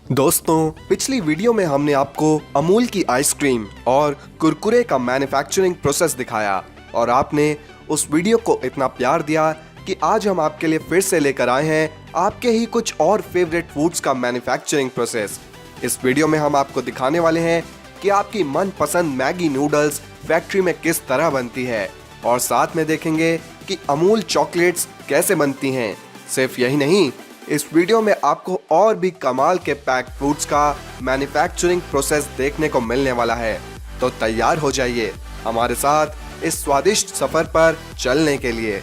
दोस्तों, पिछली वीडियो में हमने आपको अमूल की आइसक्रीम और कुरकुरे का मैन्युफैक्चरिंग प्रोसेस दिखाया और आपने उस वीडियो को इतना प्यार दिया कि आज हम आपके लिए फिर से लेकर आए हैं आपके ही कुछ और फेवरेट फूड्स का मैन्युफैक्चरिंग प्रोसेस। इस वीडियो में हम आपको दिखाने वाले हैं कि आपकी मनपसंद मैगी नूडल्स फैक्ट्री में किस तरह बनती है और साथ में देखेंगे कि अमूल चॉकलेट्स कैसे बनती हैं। सिर्फ यही नहीं, इस वीडियो में आपको और भी कमाल के पैक्ड फूड्स का मैन्युफैक्चरिंग प्रोसेस देखने को मिलने वाला है। तो तैयार हो जाइए हमारे साथ इस स्वादिष्ट सफर पर चलने के लिए।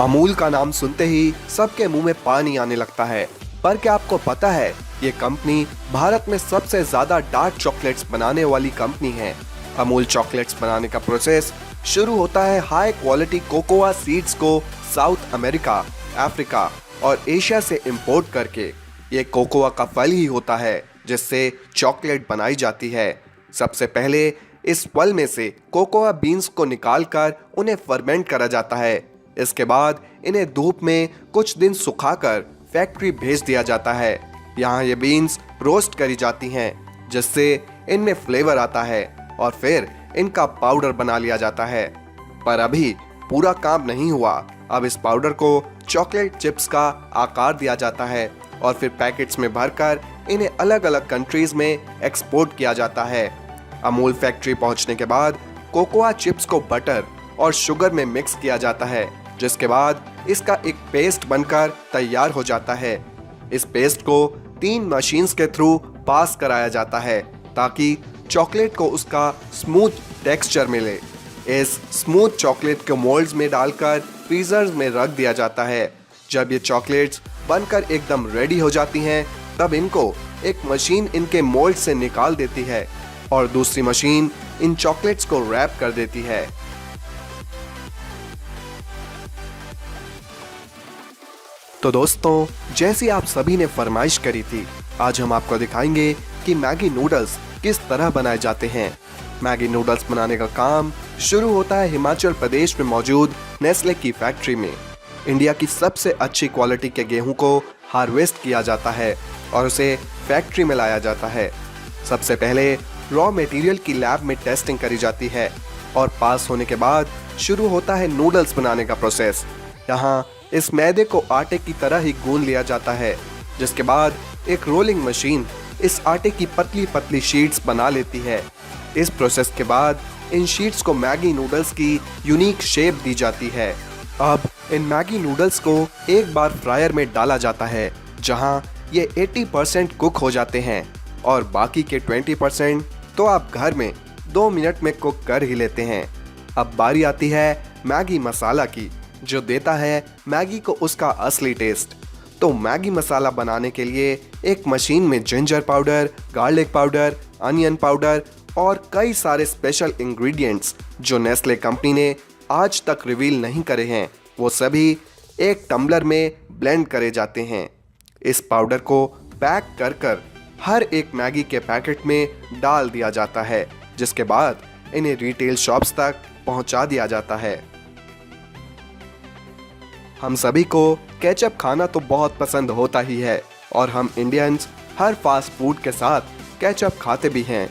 अमूल का नाम सुनते ही सबके मुंह में पानी आने लगता है, पर क्या आपको पता है ये कंपनी भारत में सबसे ज्यादा डार्क चॉकलेट्स बनाने वाली कंपनी है। अमूल चॉकलेट्स बनाने का प्रोसेस शुरू होता है हाई क्वालिटी कोकोआ सीड्स को साउथ अमेरिका, अफ्रीका और एशिया से इंपोर्ट करके। ये कोकोआ का फल ही होता है जिससे चॉकलेट बनाई जाती है। सबसे पहले इस फल में से कोकोआ बीन्स को निकालकर उन्हें फर्मेंट करा जाता है। इसके बाद इन्हें धूप में कुछ दिन सुखाकर फैक्ट्री भेज दिया जाता है। यहाँ ये बीन्स रोस्ट करी जाती हैं जिससे इनमें फ्लेवर आता है और फिर इनका पाउडर बना लिया जाता है। पर अभी पूरा काम नहीं हुआ। अब इस पाउडर को चॉकलेट चिप्स का आकार दिया जाता है और फिर पैकेट्स में भरकर इन्हें अलग अलग कंट्रीज में एक्सपोर्ट किया जाता है। अमूल फैक्ट्री पहुंचने के बाद कोकोआ चिप्स को बटर और शुगर में मिक्स किया जाता है, जिसके बाद इसका एक पेस्ट बनकर तैयार हो जाता है। इस पेस्ट को 3 मशीन्स के थ्रू पास कराया जाता है ताकि चॉकलेट को उसका स्मूथ टेक्सचर मिले। इस स्मूथ चॉकलेट को मोल्ड्स में डालकर फ्रीजर्स में रख दिया जाता है। जब ये चॉकलेट्स बनकर एकदम रेडी हो जाती हैं, तब इनको एक मशीन इनके मोल्ड से निकाल देती है और दूसरी मशीन इन चॉकलेट्स को रैप कर देती है। तो दोस्तों, जैसी आप सभी ने फरमाइश करी थी, आज हम आपको दिखाएंगे कि मैगी नूडल्स किस तरह बनाए जाते हैं। मैगी नूडल्स बनाने का काम शुरू होता है हिमाचल प्रदेश में मौजूद नेस्ले की फैक्ट्री में। इंडिया की सबसे अच्छी क्वालिटी के गेहूं को हार्वेस्ट किया जाता है और उसे फैक्ट्री में लाया जाता है। सबसे पहले रॉ मटेरियल की लैब में टेस्टिंग करी जाती है और पास होने के बाद शुरू होता है नूडल्स बनाने का प्रोसेस। यहाँ इस मैदे को आटे की तरह ही गूंद लिया जाता है, जिसके बाद एक रोलिंग मशीन इस आटे की पतली पतली शीट्स बना लेती है। इस प्रोसेस के बाद इन शीट्स को मैगी नूडल्स की यूनिक शेप दी जाती है। अब इन मैगी नूडल्स को एक बार फ्रायर में डाला जाता है, जहां ये 80% कुक हो जाते हैं और बाकी के 20% तो आप घर में 2 मिनट में कुक कर ही लेते हैं। अब बारी आती है मैगी मसाला की, जो देता है मैगी को उसका असली टेस्ट। तो मैगी मसाला बनाने के लिए एक मशीन में ginger powder, garlic powder, onion powder और कई सारे स्पेशल इंग्रेडिएंट्स जो नेस्ले कंपनी ने आज तक रिवील नहीं करे हैं, वो सभी एक टम्बलर में ब्लेंड करे जाते हैं। इस पाउडर को पैक कर कर हर एक मैगी के पैकेट में डाल दिया जाता है, जिसके बाद इन्हें रिटेल शॉप्स तक पहुंचा दिया जाता है। हम सभी को केचप खाना तो बहुत पसंद होता ही है और हम इंडियंस हर फास्ट फूड के साथ केचप खाते भी हैं।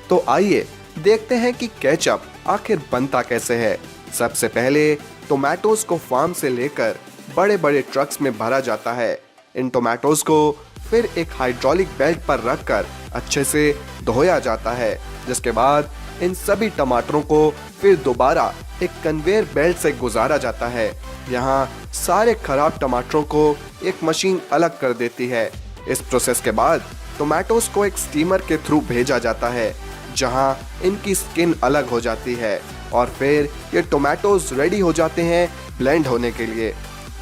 तो आइए देखते हैं कि केचप आखिर बनता कैसे है। सबसे पहले टोमेटोज को फार्म से लेकर बड़े बड़े ट्रक्स में भरा जाता है। इन टोमेटोज को फिर एक हाइड्रोलिक बेल्ट पर रखकर अच्छे से धोया जाता है, जिसके बाद इन सभी टमाटरों को फिर दोबारा एक कन्वेयर बेल्ट से गुजारा जाता है। यहाँ सारे खराब टमाटरों को एक मशीन अलग कर देती है। इस प्रोसेस के बाद टोमेटोज को एक स्टीमर के थ्रू भेजा जाता है, जहां इनकी स्किन अलग हो जाती है और फिर ये टोमेटोज रेडी हो जाते हैं ब्लेंड होने के लिए।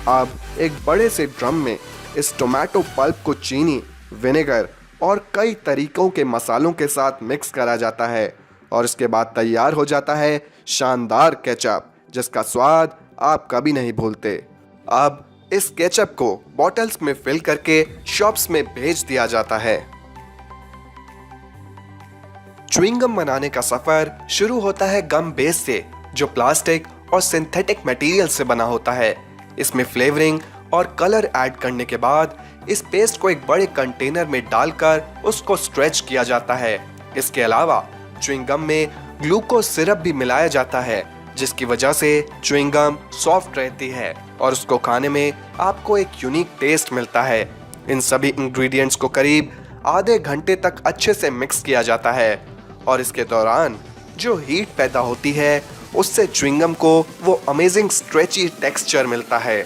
अब एक बड़े से ड्रम में इस टोमेटो पल्प को चीनी, विनेगर और कई तरीकों के मसालों के साथ मिक्स करा जाता है और इसके बाद तैयार हो जाता है शानदार केचप, जिसका स्वाद आप कभी नहीं भूलते। अब इस केचप को बॉटल्स में फिल करके शॉप्स में भेज दिया जाता है। च्युइंगम बनाने का सफर शुरू होता है गम बेस से, जो प्लास्टिक और सिंथेटिक मटेरियल से बना होता है। इसमें फ्लेवरिंग और कलर ऐड करने के बाद इस पेस्ट को एक बड़े कंटेनर में डालकर उसको स्ट्रेच किया जाता है। इसके अलावा च्युइंग गम में ग्लूकोज सिरप भी मिलाया जाता है, जिसकी वजह से च्युइंग गम सॉफ्ट रहती है और उसको खाने में आपको एक यूनिक टेस्ट मिलता है। इन सभी इंग्रेडिएंट्स को करीब आधे घंटे तक अच्छे से मिक्स किया जाता है और इसके दौरान जो हीट पैदा होती है उससे च्युइंग गम को वो अमेजिंग स्ट्रेची टेक्सचर मिलता है।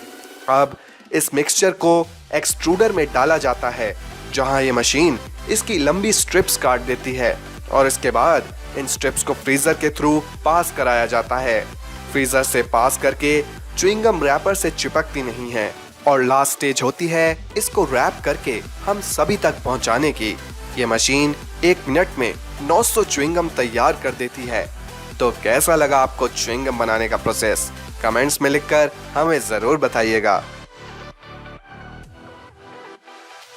अब इस मिक्सचर को एक्सट्रूडर में डाला जाता है, जहां ये मशीन इसकी लंबी स्ट्रिप्स काट देती है और इसके बाद इन स्ट्रिप्स को फ्रीजर के थ्रू पास कराया जाता है। फ्रीजर से पास करके च्युइंग गम रैपर से चिपकती नहीं है और लास्ट स्टेज होती है इसको रैप करके हम सभी तक पहुंचाने की। ये मशीन 1 मिनट में 900 च्युइंग गम तैयार कर देती है। तो कैसा लगा आपको च्युइंग गम बनाने का प्रोसेस? कमेंट्स में लिखकर हमें जरूर बताइएगा।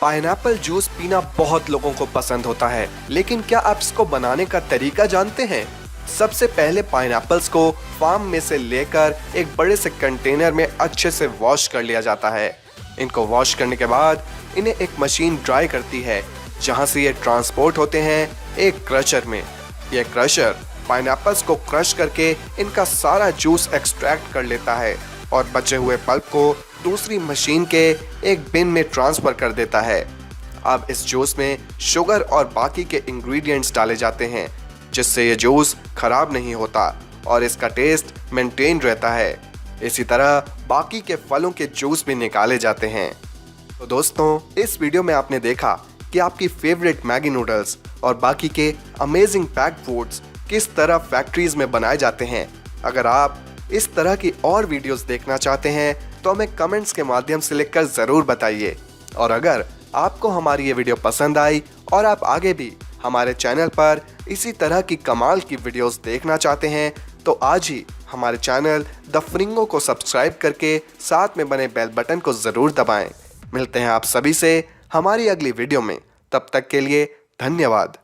पाइनएप्पल जूस पीना बहुत लोगों को पसंद होता है, लेकिन क्या आप इसको बनाने का तरीका जानते हैं? सबसे पहले पाइनएप्पल्स को फार्म में से लेकर एक बड़े से कंटेनर में अच्छे से वॉश कर लिया जाता है। इनको वॉश करने के बाद इन्हें एक मशीन ड्राई करती है, जहां से ये ट्रांसपोर्ट होते हैं एक क्रशर में। यह क्रशर पाइनएप्पल्स को क्रश करके इनका सारा जूस एक्सट्रैक्ट कर लेता है और बचे हुए पल्प को दूसरी मशीन के एक बिन में ट्रांसफर कर देता है। अब इस जूस में शुगर और बाकी के इंग्रेडिएंट्स डाले जाते हैं, जिससे ये जूस खराब नहीं होता और इसका टेस्ट मेंटेन रहता है। इसी तरह बाकी के फलों के जूस भी निकाले जाते हैं। तो दोस्तों, इस वीडियो में आपने देखा कि आपकी फेवरेट मैगी नूडल्स और बाकी के अमेजिंग पैक्ड फूड्स किस तरह फैक्ट्रीज में बनाए जाते हैं। अगर आप इस तरह की और वीडियोस देखना चाहते हैं तो हमें कमेंट्स के माध्यम से लिखकर ज़रूर बताइए। और अगर आपको हमारी ये वीडियो पसंद आई और आप आगे भी हमारे चैनल पर इसी तरह की कमाल की वीडियोस देखना चाहते हैं तो आज ही हमारे चैनल द फ्रिंगो को सब्सक्राइब करके साथ में बने बेल बटन को ज़रूर दबाएं। मिलते हैं आप सभी से हमारी अगली वीडियो में। तब तक के लिए धन्यवाद।